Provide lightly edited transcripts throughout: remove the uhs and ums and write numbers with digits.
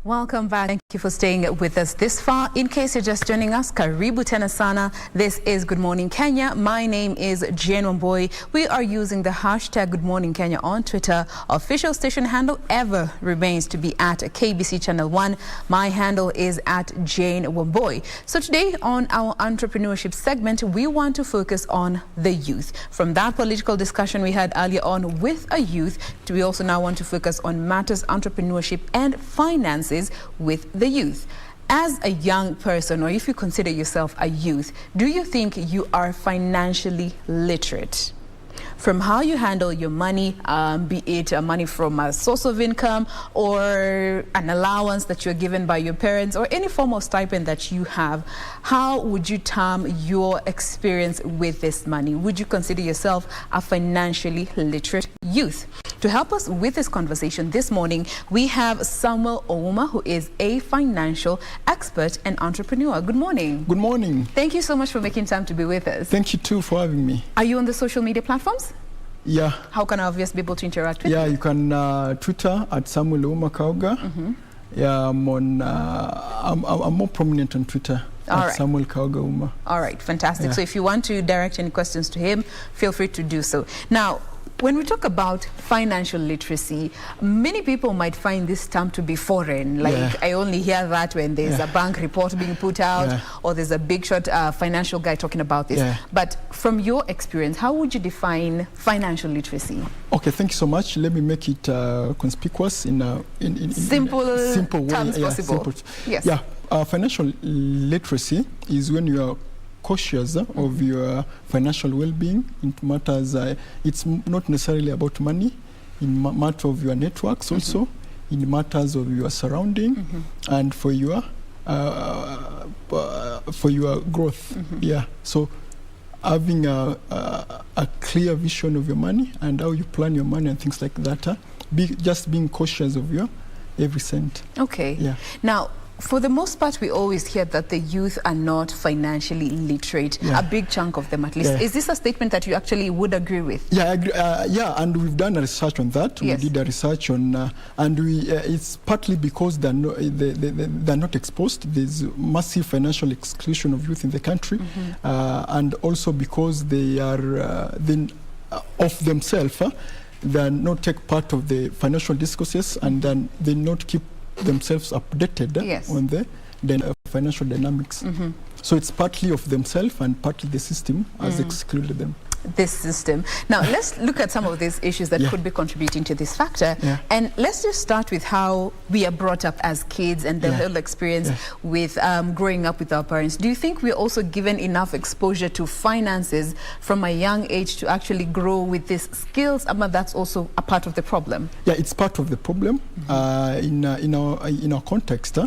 Welcome back. Thank you for staying with us this far. In case you're just joining us, karibu tena sana. This is Good Morning Kenya. My name is Jain Wambui. We are using the hashtag Good Morning Kenya on Twitter. Official station handle ever remains to be at KBC Channel 1. My handle is at Jain Wambui. So today on our entrepreneurship segment, we want to focus on the youth. From that political discussion we had earlier on with a youth, we also now want to focus on matters entrepreneurship and finances with the youth. As a young person, or if you consider yourself a youth, do you think you are financially literate? From how you handle your money, be it money from a source of income or an allowance that you're given by your parents or any form of stipend that you have, how would you term your experience with this money? Would you consider yourself a financially literate youth? To help us with this conversation this morning, we have Ouma, who is a financial expert and entrepreneur. Good morning. Good morning. Thank you so much for making time to be with us. Thank you too for having me. Are you on the social media platforms? Yeah. How can our viewers be able to interact with you? Yeah, you can Twitter at Ouma Kaoga. Yeah, I'm on. I'm more prominent on Twitter. At Samuel Kaoga Ouma. All right, fantastic. Yeah. So if you want to direct any questions to him, feel free to do so. Now, when we talk about financial literacy, many people might find this term to be foreign. Like, I only hear that when there's a bank report being put out or there's a big shot financial guy talking about this. But from your experience, how would you define financial literacy? Okay, thank you so much. Let me make it conspicuous in simple terms possible. Simple. Yes. Yeah, financial literacy is when you are cautious of your financial well-being. It matters. It's not necessarily about money. In matter of your networks also, in matters of your surrounding, and for your growth. Yeah. So having a clear vision of your money and how you plan your money and things like that. Just being cautious of your every cent. Okay. Yeah. Now, for the most part, we always hear that the youth are not financially literate, a big chunk of them at least. Is this a statement that you actually would agree with? Yeah, I agree. And we've done a research on that. We did a research on, and it's partly because they're not exposed. There's massive financial exclusion of youth in the country, and also because they are of themselves, they not take part of the financial discourses, and then they not keep themselves updated on the financial dynamics. So it's partly of themselves and partly the system has excluded them. This system. Now, let's look at some of these issues that could be contributing to this factor. And let's just start with how we are brought up as kids and the whole experience with growing up with our parents. Do you think we're also given enough exposure to finances from a young age to actually grow with these skills? That's also a part of the problem. Yeah, it's part of the problem. In our context,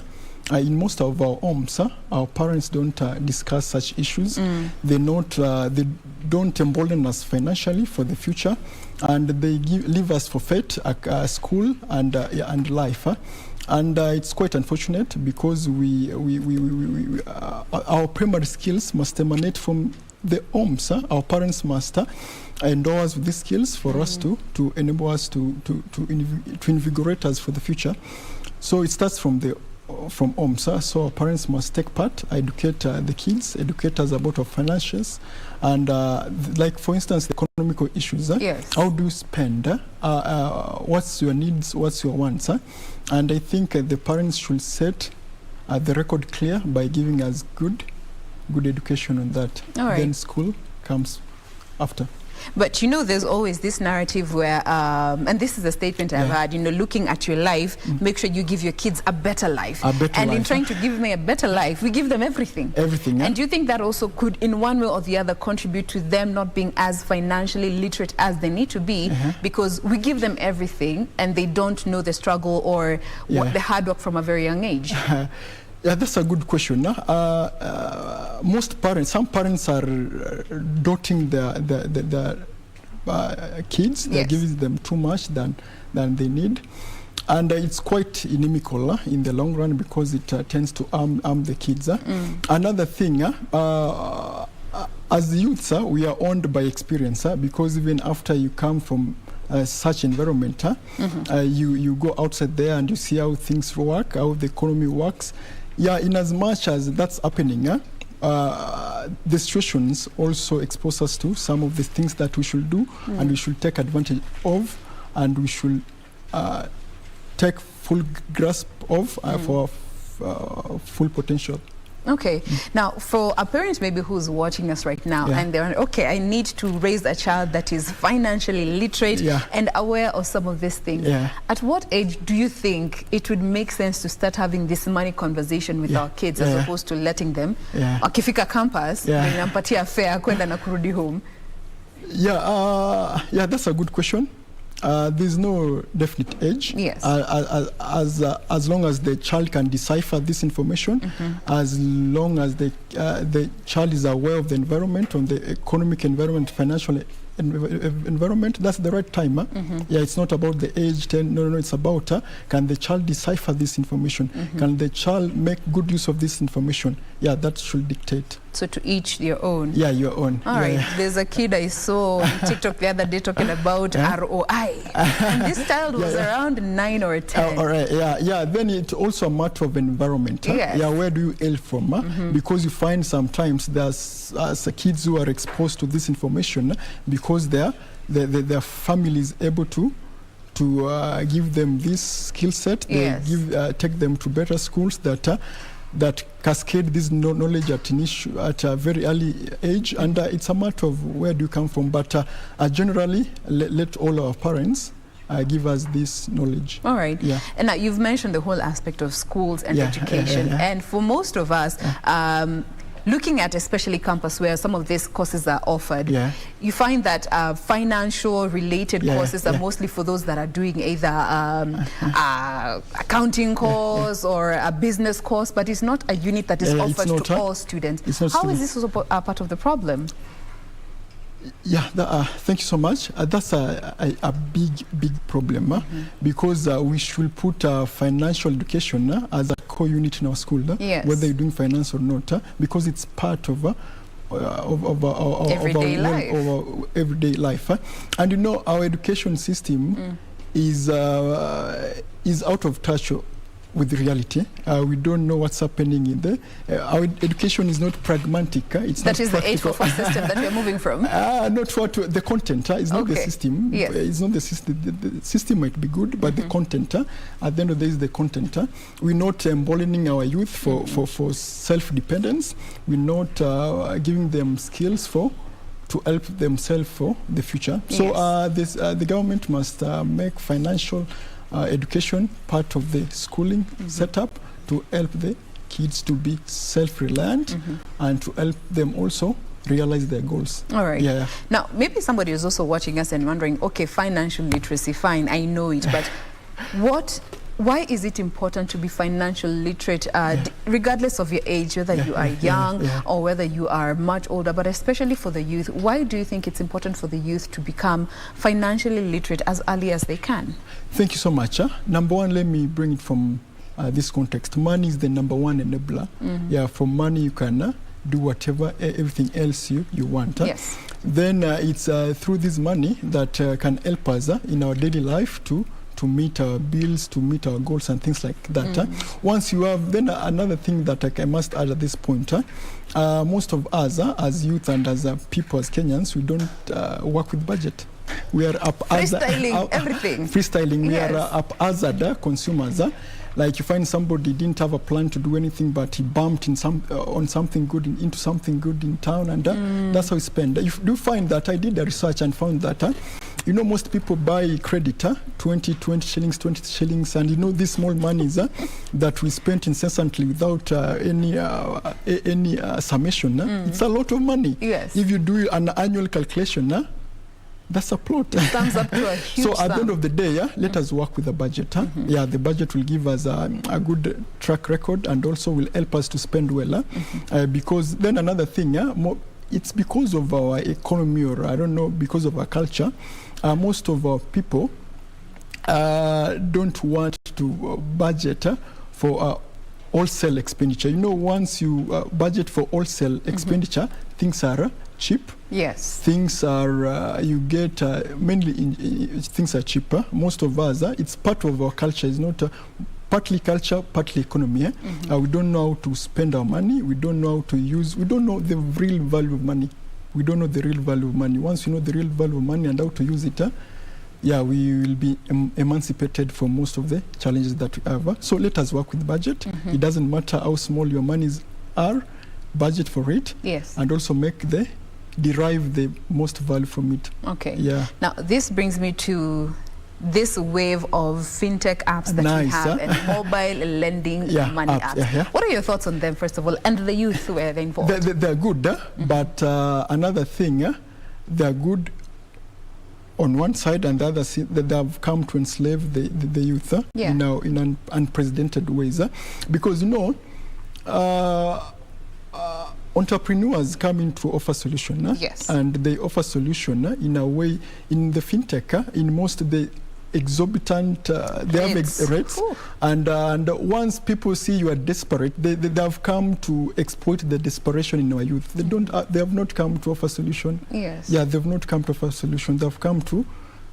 in most of our homes, our parents don't discuss such issues. They don't embolden us financially for the future, and they leave us for fate, school and life. And it's quite unfortunate because our primary skills must emanate from the homes. Our parents must endow us with these skills for us to enable us to invigorate us for the future. So it starts from home, so our parents must take part, educate the kids, educate us about our financials, and like for instance the economical issues. How do you spend? What's your needs? What's your wants? And I think the parents should set the record clear by giving us good education on that. Then school comes after. But you know, there's always this narrative where, and this is a statement I've had, you know, looking at your life, make sure you give your kids a better life. In trying to give them a better life, we give them everything. And do you think that also could, in one way or the other, contribute to them not being as financially literate as they need to be, because we give them everything and they don't know the struggle or what the hard work from a very young age? Yeah, that's a good question. Some parents are doting their kids. They're giving them too much than they need. And it's quite inimical in the long run because it tends to harm the kids. Another thing, as youths, we are owned by experience because even after you come from such environment. You go outside there and you see how things work, how the economy works. Yeah, in as much as that's happening, the situations also expose us to some of the things that we should do and we should take advantage of, and we should take full grasp of for full potential. Okay. Now, for a parent maybe who's watching us right now and they're, okay, I need to raise a child that is financially literate and aware of some of these things. At what age do you think it would make sense to start having this money conversation with our kids as opposed to letting them wakifika campus nampatia fare kwenda na kurudi home? Yeah, that's a good question. There's no definite age. Yes. As long as the child can decipher this information, as long as the child is aware of the environment, on the economic environment, financial environment, that's the right time. Yeah, it's not about the age 10. No, it's about can the child decipher this information? Can the child make good use of this information? Yeah, that should dictate. So to each their own. Yeah, your own. All right. There's a kid I saw on TikTok the other day talking about ROI. And this child was around 9 or 10. All right. Yeah. Then it's also a matter of environment. Yes. Yeah, where do you hail from? Because you find sometimes there's kids who are exposed to this information because their family is able to give them this skill set. They take them to better schools that cascade this knowledge at a very early age, and it's a matter of where do you come from. But generally, let all our parents give us this knowledge. All right. Yeah. And now you've mentioned the whole aspect of schools and education, and for most of us, looking at especially campus where some of these courses are offered, you find that financial related courses are mostly for those that are doing either accounting course or a business course, but it's not a unit that is offered to all students. How is this also a part of the problem? Yeah, thank you so much. That's a big problem because we should put financial education as a core unit in our school, whether you're doing finance or not, because it's part of everyday life. And you know, our education system is out of touch with reality. We don't know what's happening in there. Our education is not pragmatic. It's that not is practical. the 844 system that we're moving from? Not what the content is not the system. Yes. It's not the system. The system might be good, but the content, at the end of the day, is the content. We're not emboldening our youth for self-dependence. We're not giving them skills to help themselves for the future. So the government must make financial education part of the schooling setup to help the kids to be self-reliant and to help them also realize their goals. All right. Now, maybe somebody is also watching us and wondering, okay, financial literacy, fine, I know it, but why is it important to be financially literate, regardless of your age, whether you are young or whether you are much older, but especially for the youth? Why do you think it's important for the youth to become financially literate as early as they can? Thank you so much. Number one, let me bring it from this context. Money is the number one enabler. Yeah, from money you can do whatever, everything else you want. Yes. Then it's through this money that can help us in our daily life to meet our bills, to meet our goals and things like that. Once you have, then another thing that I must add at this point, most of us as youth and as people, as Kenyans, we don't work with budget. We are freestyling everything. Freestyling. We are haphazard consumers. Like you find somebody didn't have a plan to do anything, but he bumped in on something good into something good in town, and that's how we spend. You do find that I did the research and found that you know, most people buy credit 20 shillings, 20 shillings, and you know, these small monies that we spent incessantly without any summation. It's a lot of money. Yes. If you do an annual calculation, that's a plot. It sums up to a huge So at the end of the day, let us work with the budget. Yeah, the budget will give us a good track record and also will help us to spend well. Because then another thing, it's because of our economy, or I don't know, because of our culture, most of our people don't want to budget for wholesale expenditure. You know, once you budget for wholesale expenditure, things are cheap. Yes. Things are, you get, mainly things are cheaper. Most of us, it's part of our culture. It's not partly culture, partly economy. We don't know how to spend our money. We don't know how to use, we don't know the real value of money. We don't know the real value of money. Once you know the real value of money and how to use it, yeah, we will be emancipated from most of the challenges that we have. So let us work with budget. It doesn't matter how small your monies are, budget for it. Yes. And also derive the most value from it. Okay. Yeah. Now, this brings me to this wave of fintech apps that we have and mobile lending money apps. What are your thoughts on them, first of all, and the youth who are involved? They're good, but another thing, they're good on one side, and the other that they have come to enslave the youth in unprecedented ways. Because, you know, entrepreneurs come in to offer solution, and they offer solution in a way. In the fintech, in most the exorbitant they have rates, and once people see you are desperate, they have come to exploit the desperation in our youth. They don't. They have not come to offer solution. Yes. Yeah, they've not come to offer solution. They have come to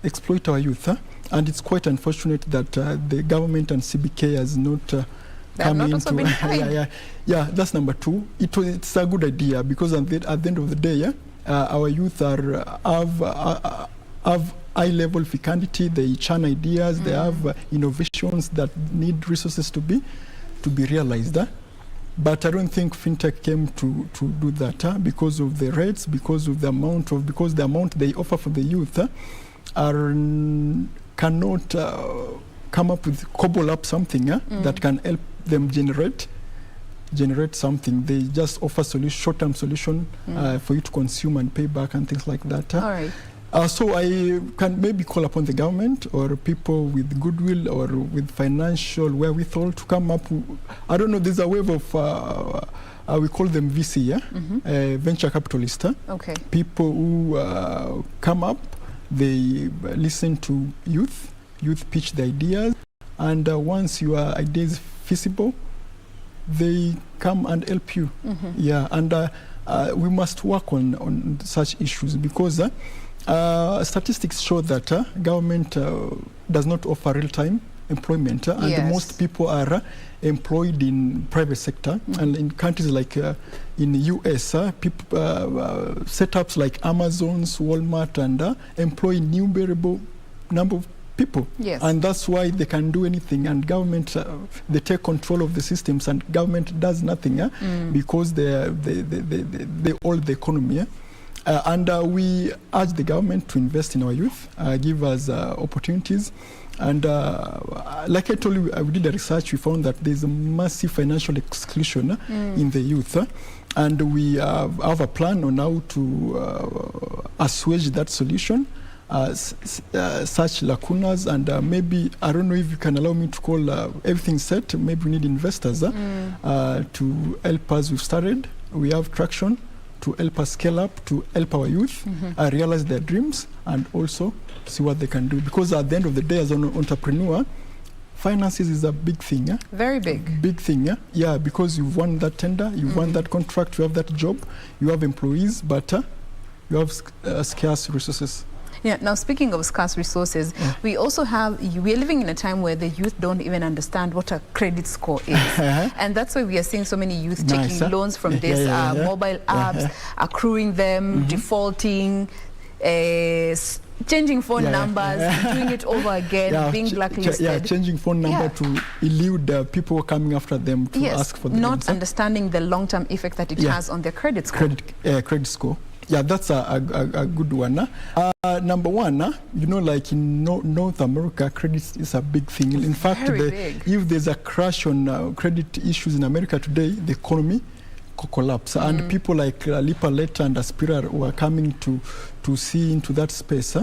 exploit our youth, and it's quite unfortunate that the government and CBK has not. Yeah, that's number two. It's a good idea because at the end of the day, our youth have high-level fecundity. They churn ideas. They have innovations that need resources to be realized. But I don't think fintech came to do that because of the rates, because the amount they offer for the youth cannot come up with, cobble up something that can help them generate something. They just offer short-term solution for you to consume and pay back and things like that. All right. So I can maybe call upon the government or people with goodwill or with financial wherewithal to come up. I don't know, there's a wave of, we call them VC, venture capitalist. Okay. People who come up, they listen to youth pitch the ideas, and once your idea is feasible, they come and help you. Yeah, and we must work on such issues because statistics show that government does not offer real-time employment, and most people are employed in private sector. And in countries like in the US, people setups like Amazon's, Walmart, and employ innumerable number of people. Yes. And that's why they can do anything, and government they take control of the systems, and government does nothing because they hold the economy. And we urge the government to invest in our youth, give us opportunities. And like I told you, we did a research. We found that there's a massive financial exclusion in the youth. And we have a plan on how to assuage that solution, such lacunas. And maybe, I don't know if you can allow me to call everything set. Maybe we need investors to help us. We've started. We have traction to help us scale up, to help our youth realize their dreams, and also see what they can do. Because at the end of the day, as an entrepreneur, finances is a big thing. Very big. Big thing, yeah, because you've won that tender, you've won that contract, you have that job, you have employees, but you have scarce resources. Yeah. Now, speaking of scarce resources, we also have, we are living in a time where the youth don't even understand what a credit score is. And that's why we are seeing so many youth taking loans from these mobile apps, accruing them, defaulting, changing phone numbers, doing it over again, being blacklisted. Changing phone number to elude people coming after them to ask for the not understanding the long-term effect that it has on their credit score. Credit score. Yeah, that's a good one. Number one, you know, like in North America, credit is a big thing. In fact, if there's a crash on credit issues in America today, the economy could collapse. And people like Literate and Aspira were coming to see into that space.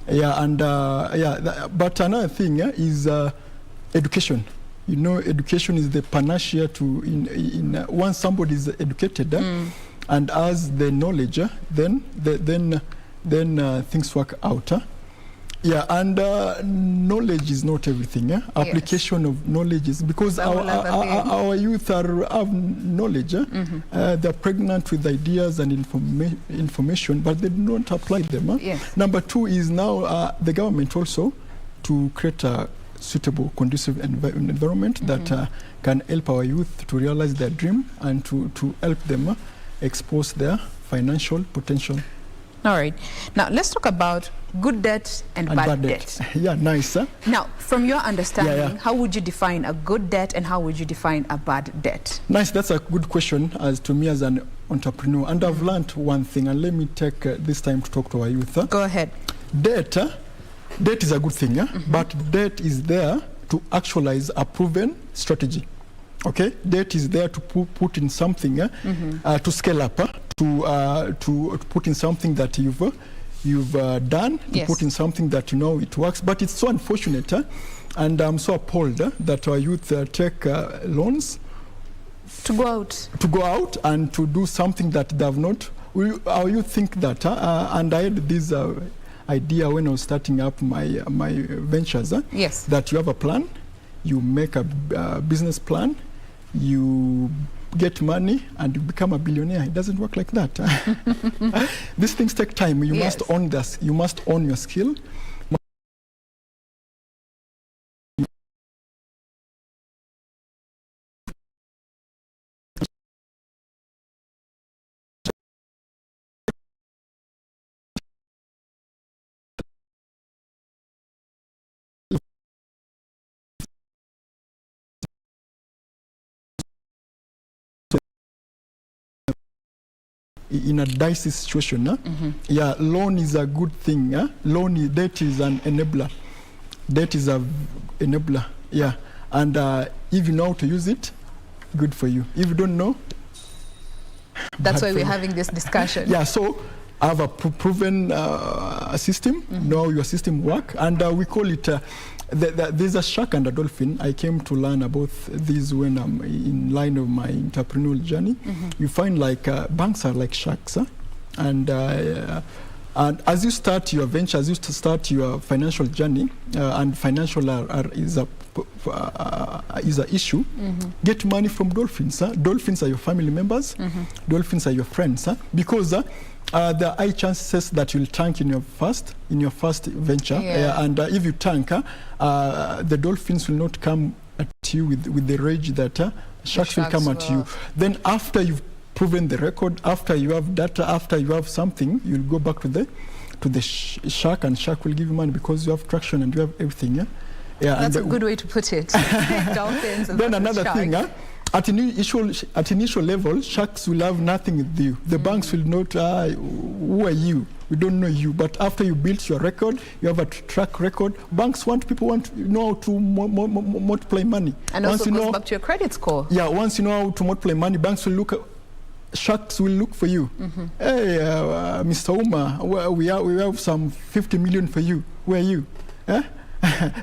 Yeah, and but another thing is education. You know, education is the panacea to once somebody is educated. And as the knowledge, then things work out. Yeah, and knowledge is not everything. Application of knowledge is, because our youth have knowledge. They're pregnant with ideas and information, but they do not apply them. Number two is now the government also to create a suitable, conducive environment that can help our youth to realize their dream and to help them expose their financial potential. All right. Now, let's talk about good debt and bad debt. Yeah, nice. Now, from your understanding, how would you define a good debt and how would you define a bad debt? Nice. That's a good question as to me as an entrepreneur. And I've learned one thing, and let me take this time to talk to our youth. Go ahead. Debt is a good thing, but debt is there to actualize a proven strategy. Okay? Debt is there to put in something to scale up, to put in something that you've done, to put in something that you know it works. But it's so unfortunate, and I'm so appalled that our youth take loans to go out and to do something that they have not. Our youth think that, and I had this idea when I was starting up my ventures. That you have a plan, you make a business plan, you get money and you become a billionaire. It doesn't work like that. These things take time. You must own this. You must own your skill. In a dicey situation, yeah, loan is a good thing. Debt is an enabler. Debt is a enabler. Yeah, and if you know how to use it, good for you. If you don't know, that's why we're having this discussion. Yeah, so I have a proven system. Know how your system work, and we call it. There's a shark and a dolphin. I came to learn about this when I'm in line of my entrepreneurial journey. You find like banks are like sharks, and as you start your venture, as you start your financial journey, and financial is a issue. Get money from dolphins. Dolphins are your family members. Dolphins are your friends, because there are high chances that you'll tank in your first venture, and if you tank, the dolphins will not come at you with the rage that sharks will come at you. Then after you've proven the record, after you have data, after you have something, you'll go back to the shark, and shark will give you money because you have traction and you have everything. That's a good way to put it. Dolphins. Then another thing. At initial level, sharks will have nothing with you. The banks will not, who are you? We don't know you. But after you build your record, you have a track record. People want to know how to multiply money. And also goes back to your credit score. Yeah, once you know how to multiply money, sharks will look for you. Hey, Mr. Ouma, we have some 50 million for you. Where are you?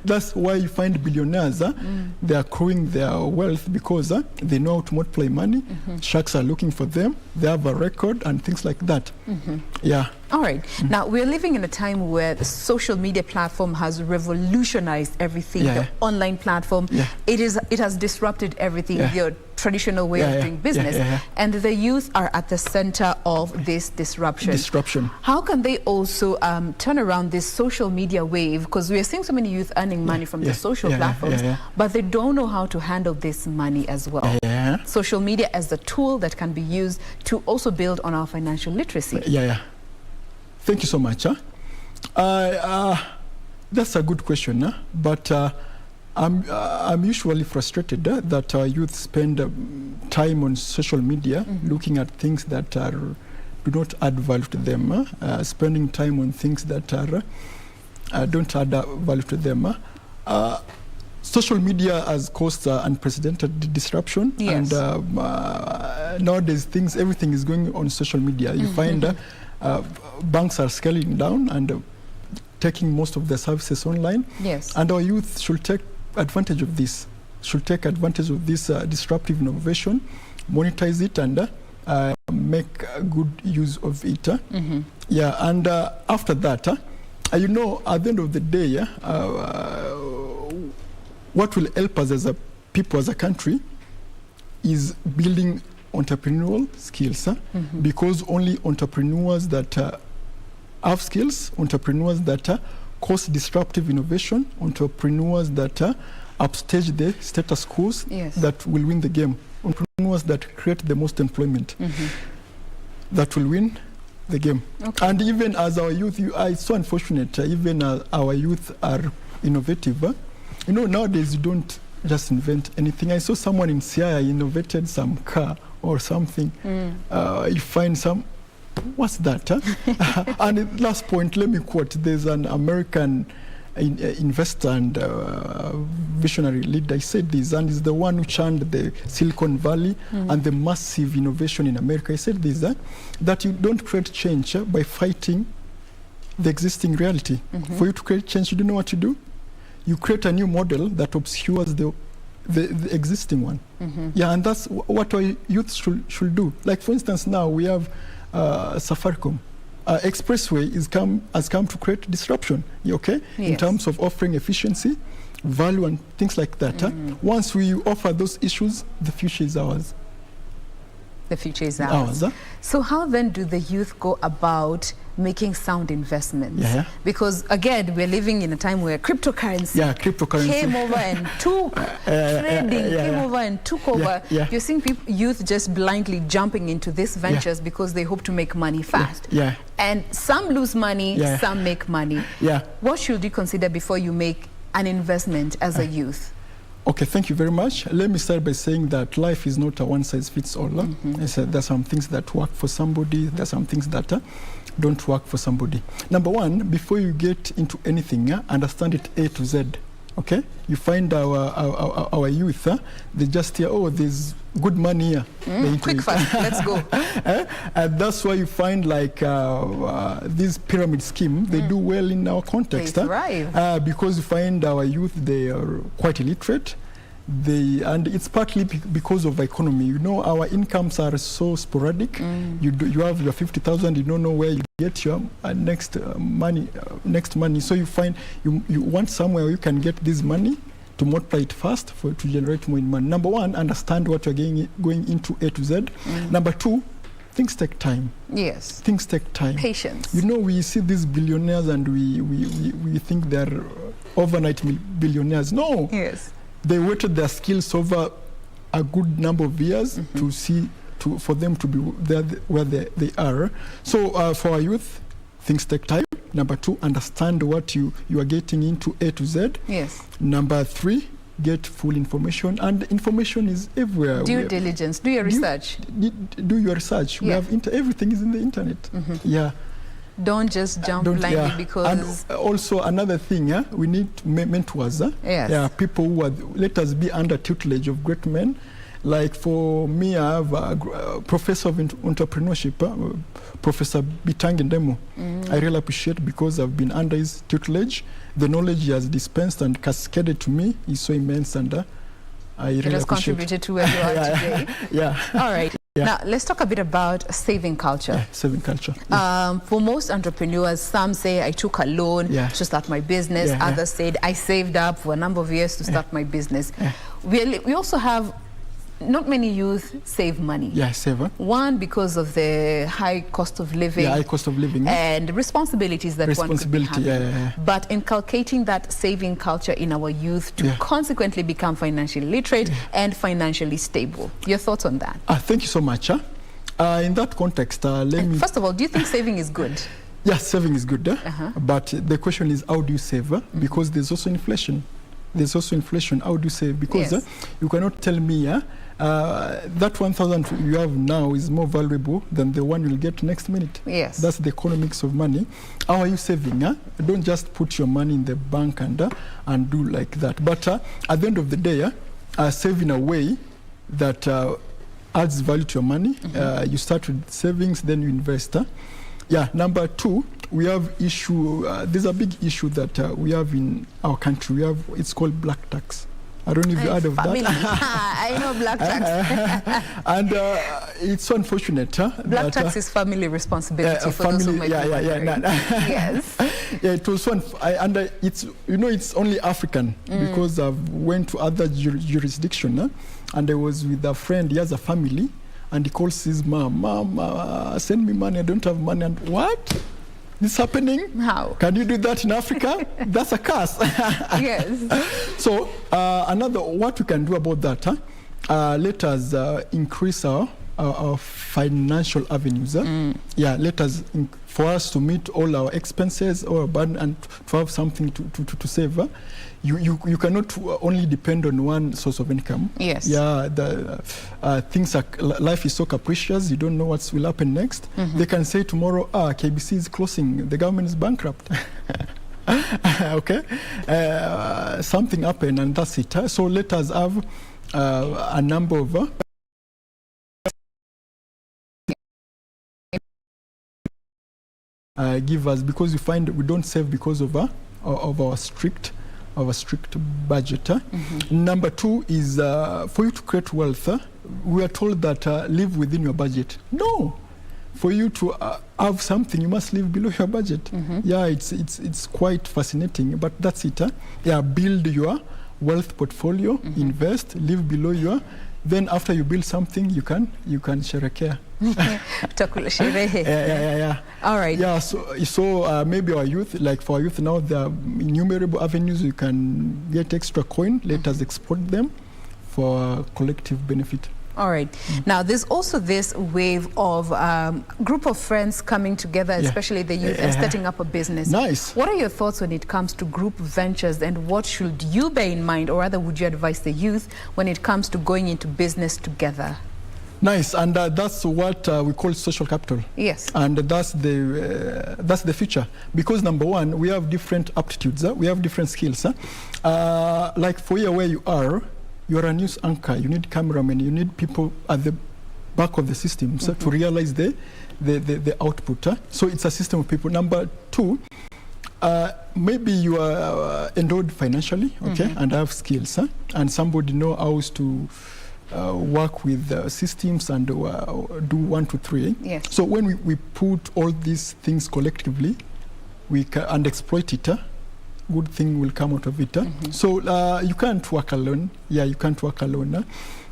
That's why you find billionaires, they are accruing their wealth because they know how to multiply money. Sharks are looking for them. They have a record and things like that. Yeah. All right. Now, we're living in a time where the social media platform has revolutionized everything. The online platform, it has disrupted everything. The traditional way of doing business, and the youth are at the center of this disruption. How can they also turn around this social media wave? Because we are seeing so many youth earning money from the social platforms, but they don't know how to handle this money as well. Social media as the tool that can be used to also build on our financial literacy. Thank you so much. That's a good question, but I'm usually frustrated that youth spend time on social media looking at things that do not add value to them, spending time on things that don't add value to them. Social media has caused unprecedented disruption, and nowadays everything is going on social media. You find banks are scaling down and taking most of their services online. And our youth should take advantage of this. Disruptive innovation, monetize it, and make good use of it. And after that, You know, at the end of the day, what will help us as a people, as a country, is building entrepreneurial skills. Because only entrepreneurs that have skills, entrepreneurs that cause disruptive innovation, entrepreneurs that upstage the status quo, that will win the game. Entrepreneurs that create the most employment, that will win the game. And even as our youth, it's so unfortunate, even our youth are innovative. You know, nowadays you don't just invent anything. I saw someone in Siaya innovated some car or something. You find some, what's that? And last point, let me quote, there's an American investor and visionary leader. He said this, and is the one who churned the Silicon Valley and the massive innovation in America. He said this, that you don't create change by fighting the existing reality. For you to create change, you don't know what to do. You create a new model that obscures the existing one. Yeah, and that's what our youth should do. Like, for instance, now we have Safaricom. Expressway has come to create disruption, in terms of offering efficiency, value, and things like that. Once we offer those issues, the future is ours. The future is ours. So how then do the youth go about making sound investments? Because again, we're living in a time where cryptocurrency, came over and took trading, came over and took over. You're seeing youth just blindly jumping into these ventures because they hope to make money fast. And some lose money, some make money. What should you consider before you make an investment as a youth? Okay, thank you very much. Let me start by saying that life is not a one-size-fits-all. There's some things that work for somebody, there's some things that don't work for somebody. Number one, before you get into anything, understand it A to Z. Okay? You find our youth, they just hear, oh, there's good money here. Quick fast, let's go. And that's why you find like this pyramid scheme, they do well in our context. Because you find our youth, they are quite illiterate. And it's partly because of economy. You know, our incomes are so sporadic. You have your 50,000, you don't know where you get your next money. So you find you want somewhere you can get this money to multiply it fast to generate more money. Number one, understand what you're going into A to Z. Number two, things take time. Yes. Things take time. Patience. You know, we see these billionaires and we think they're overnight billionaires. No. Yes. They waited their skills over a good number of years for them to be there where they are. So for our youth, things take time. Number two, understand what you are getting into A to Z. Yes. Number three, get full information, and information is everywhere. Due diligence, do your research. Do your research. We have everything is in the internet. Don't just jump blindly because... And also another thing, we need mentors. People who are, let us be under tutelage of great men. Like for me, I have a professor of entrepreneurship, Professor Bitangi Ndemo. I really appreciate because I've been under his tutelage. The knowledge he has dispensed and cascaded to me is so immense, and I really appreciate it. It has contributed to where you are today. All right. Now, let's talk a bit about saving culture. Saving culture. For most entrepreneurs, some say, I took a loan to start my business. Others said, I saved up for a number of years to start my business. We also have not many youth save money. One, because of the high cost of living. High cost of living. And responsibilities that one could be having. But inculcating that saving culture in our youth to consequently become financially literate and financially stable. Your thoughts on that? Thank you so much. In that context, let me... First of all, do you think saving is good? Yes, saving is good. But the question is, how do you save? Because there's also inflation. How do you save? Because you cannot tell me that 1,000 you have now is more valuable than the one you'll get next minute. That's the economics of money. How are you saving? Don't just put your money in the bank and do like that. But at the end of the day, save in a way that adds value to your money. You start with savings, then you invest. Number two, we have issue. There's a big issue that we have in our country. It's called black tax. I don't know if you heard of family. that. I know black tax. And it's so unfortunate. Black tax is family responsibility for those who might be wondering. Yes. Yeah, it was one, and it's, you know, it's only African because I've went to other jurisdiction, and I was with a friend. He has a family, and he calls his mom, send me money. I don't have money. And what? This happening? How? Can you do that in Africa? That's a curse. Yes. So what we can do about that? Let us increase our financial avenues. Yeah, let us for us to meet all our expenses or burden and to have something to save. You cannot only depend on one source of income. Yes. Yeah, life is so capricious. You don't know what will happen next. They can say tomorrow, KBC is closing, the government is bankrupt. Okay, something happened and that's it. So let us have a number of give us, because we find we don't save because of our strict budget. Number two is for you to create wealth. We are told that live within your budget. No, for you to have something, you must live below your budget. Yeah, it's quite fascinating, but that's it. Yeah, build your wealth portfolio, invest, live below your. Then after you build something, you can sherekea. Yeah. All right. Yeah, so maybe our youth, like for our youth now, there are innumerable avenues you can get extra coin. Let us export them for collective benefit. All right. Now, there's also this wave of group of friends coming together, especially the youth, and setting up a business. Nice. What are your thoughts when it comes to group ventures, and what should you bear in mind, or rather would you advise the youth when it comes to going into business together? Nice, and that's what we call social capital. Yes. And that's the future, because number one, we have different aptitudes, we have different skills. Like for you where you are a news anchor, you need cameramen, you need people at the back of the system to realize the output. So it's a system of people. Number two, maybe you are endowed financially, and have skills, and somebody know how to work with systems and do 1, 2, 3. Yes. So when we put all these things collectively, and exploit it, good thing will come out of it. So you can't work alone. Yeah, you can't work alone.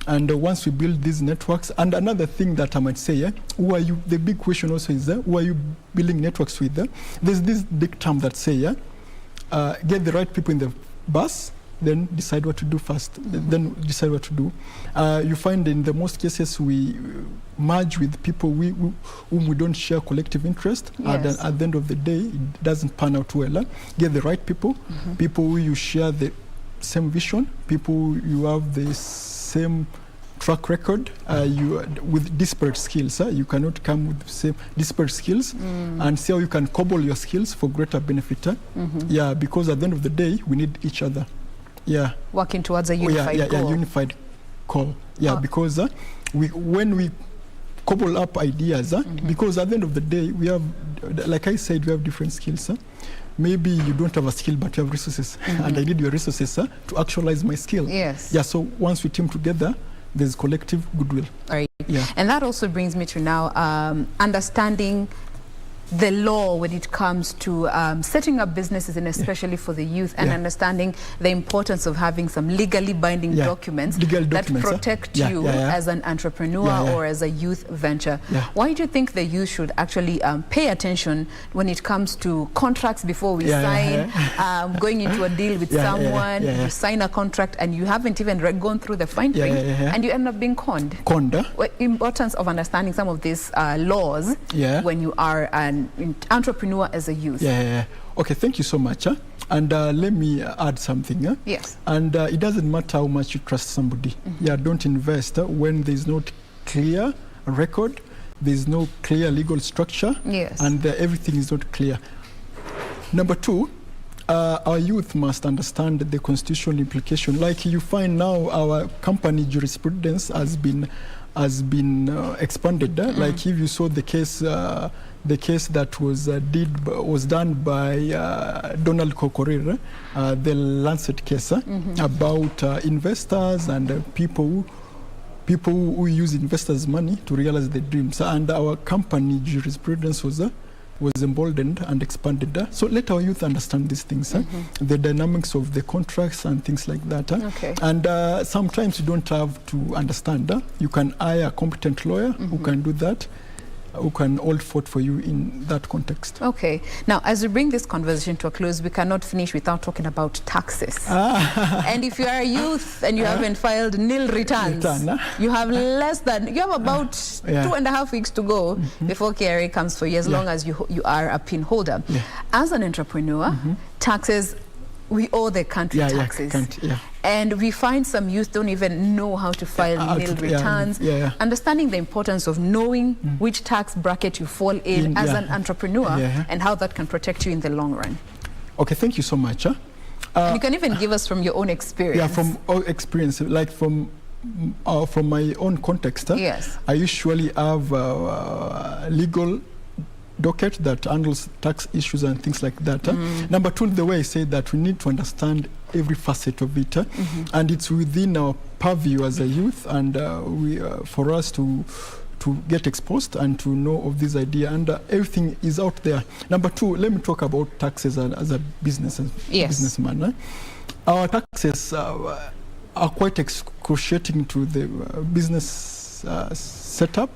And once we build these networks, and another thing that I might say, who are you? The big question also is, who are you building networks with? There's this big term that say, get the right people in the bus, then decide what to do first, then decide what to do. You find in the most cases we merge with people whom we don't share collective interest. Yes. At the end of the day, it doesn't pan out well. Get the right people, people who you share the same vision, people you have the same track record, with disparate skills. You cannot come with the same disparate skills, and see how you can cobble your skills for greater benefit. Yeah, because at the end of the day, we need each other. Yeah, working towards a unified goal. Unified goal. Yeah, because when we cobble up ideas, because at the end of the day, we have, like I said, we have different skills. Maybe you don't have a skill, but you have resources, and I need your resources to actualize my skill. Yes. Yeah. So once we team together, there's collective goodwill. All right. Yeah. And that also brings me to now understanding the law when it comes to setting up businesses, and especially for the youth, and understanding the importance of having some legally binding documents that protect you as an entrepreneur or as a youth venture. Why do you think the youth should actually pay attention when it comes to contracts before we sign, going into a deal with someone, you sign a contract and you haven't even gone through the fine print and you end up being conned? Importance of understanding some of these laws when you are an entrepreneur as a youth. Okay, thank you so much. And let me add something. Yes. And it doesn't matter how much you trust somebody. Don't invest when there's no clear record, there's no clear legal structure, and everything is not clear. Number two, our youth must understand the constitutional implication. Like you find now, our company jurisprudence has been has been expanded. Like if you saw the case that was done by Donald Kokorir, the Lancet case about investors and people who use investors' money to realize their dreams. And our company jurisprudence was emboldened and expanded. So let our youth understand these things, the dynamics of the contracts and things like that. Okay. And sometimes you don't have to understand. You can hire a competent lawyer who can do that, who can hold forth for you in that context. Okay. Now, as we bring this conversation to a close, we cannot finish without talking about taxes. And if you are a youth and you haven't filed nil returns, you have about 2.5 weeks to go before KRA comes for you, as long as you are a PIN holder. As an entrepreneur, taxes, we owe the country taxes. And we find some youth don't even know how to file nil returns. Understanding the importance of knowing which tax bracket you fall in as an entrepreneur and how that can protect you in the long run. Okay, thank you so much. And you can even give us from your own experience. Yeah, from our experience, like from my own context. I usually have legal docket that handles tax issues and things like that. Number two, the way I say that we need to understand every facet of it, and it's within our purview as a youth, and for us to get exposed and to know of this idea, and everything is out there. Number two, let me talk about taxes as a businessman. Our taxes are quite excruciating to the business setup,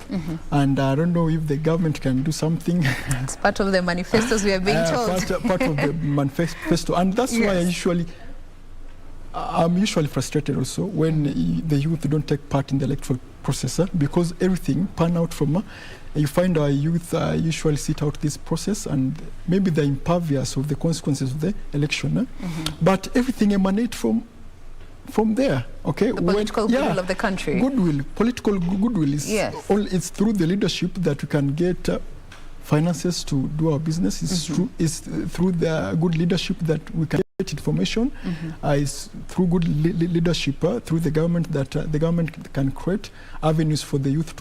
and I don't know if the government can do something. It's part of the manifestos we are being told. Part of the manifesto, and that's why I'm usually frustrated also when the youth don't take part in the electoral process, because everything pan out from you find our youth usually sit out this process, and maybe they're impervious of the consequences of the election, but everything emanates from there. Okay, the political goodwill of the country. Political goodwill is it's through the leadership that we can get finances to do our business. It's through the good leadership that we can get information. It's through good leadership through the government that the government can create avenues for the youth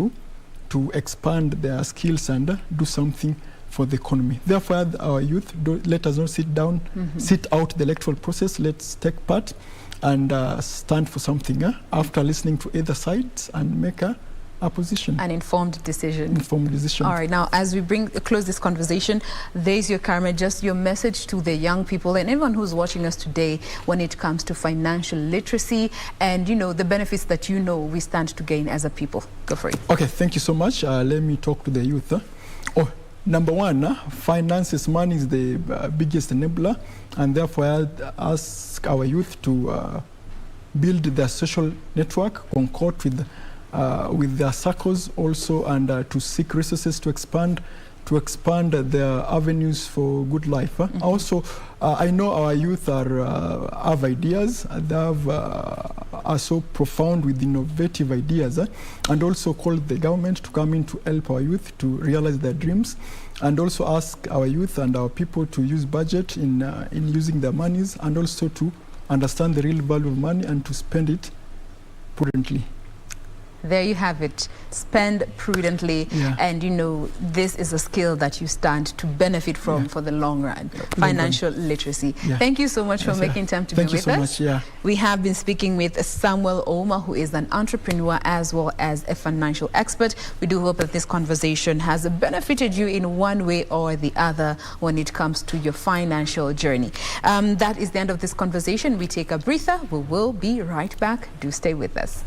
to expand their skills and do something for the economy. Therefore, our youth, let us not sit down, sit out the electoral process. Let's take part and stand for something after listening to either sides and make a position. An informed decision. All right, now as we close this conversation, there's your karma, just your message to the young people and everyone who's watching us today when it comes to financial literacy and, the benefits that we stand to gain as a people. Go for it. Okay, thank you so much. Let me talk to the youth. Number one, finances, money is the biggest enabler, and therefore I ask our youth to build their social network, concord with their circles also, and to seek resources to expand their avenues for good life. Also, I know our youth have ideas. They are so profound with innovative ideas, and also call the government to come in to help our youth to realize their dreams, and also ask our youth and our people to use budget in using their monies, and also to understand the real value of money and to spend it prudently. There you have it. Spend prudently, and this is a skill that you stand to benefit from for the long run. Financial literacy. Thank you so much for making time to be with us. We have been speaking with Samuel Ouma, who is an entrepreneur as well as a financial expert. We do hope that this conversation has benefited you in one way or the other when it comes to your financial journey. That is the end of this conversation. We take a breather. We will be right back. Do stay with us.